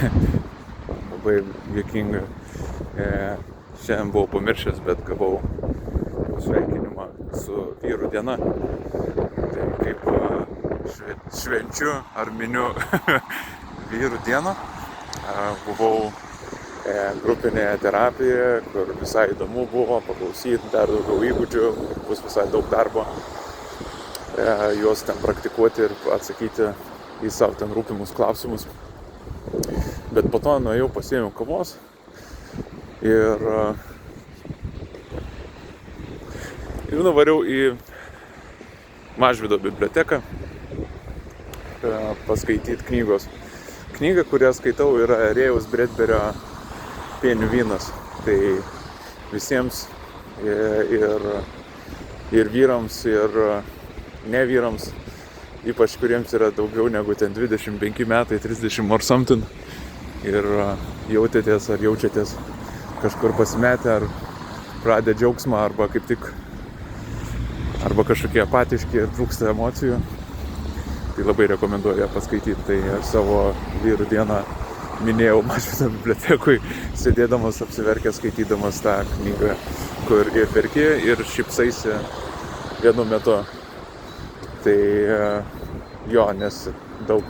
labai juokinga. Šiandien buvau pamiršęs, bet gavau sveikinimą su vyrų diena. Tai kaip švenčiu ar miniu vyrų dieną. Buvau grupinėje terapijoje, kur visai įdomu buvo paklausyti, dar daugiau įgūdžių, bus visai daug darbo juos ten praktikuoti ir atsakyti į savo ten rūpimus klausimus. Bet po to nuėjau, pasiėmiau kavos ir nuvariau į Mažvydo biblioteką paskaityti knygos. Knyga, kurią skaitau, yra Rėjaus Bredberio Pienių vynas. Tai visiems ir vyrams, ir ne vyrams, ypač kuriems yra daugiau negu ten 25 metai, 30 or something, ir jautėtės ar jaučiatės kažkur pasimetę, ar pradę džiaugsmą, arba kaip tik, arba kažkokie apatiški ir trūksta emocijų, tai labai rekomenduoju ją paskaityti. Tai aš savo vyrų dieną minėjau Mažvydo bibliotekui, sėdėdamas apsiverkęs, skaitydamas tą knygą, kur ir verki, ir šypsaisi vienu metu. Tai jo, nes daug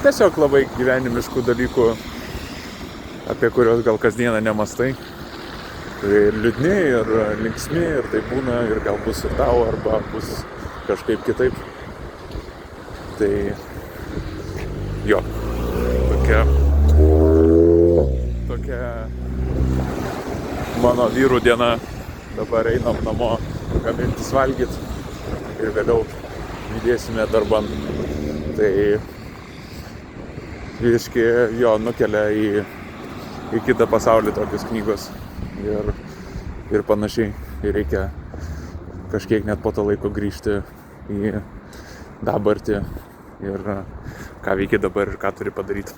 tiesiog labai gyvenimiškų dalykų, apie kuriuos gal kasdieną nemastai. Ir liūdni, ir linksmi, ir tai būna, ir gal bus ir tau, arba bus kažkaip kitaip. Tai jo, tokia mano vyrų diena. Dabar einam namo gamintis valgyti ir vėliau judėsime darban. Tai visiškai jo nukelia į kitą pasaulį tokios knygos ir panašiai. Ir reikia kažkiek net po to laiko grįžti į dabartį ir ką veikia dabar ir ką turi padaryti.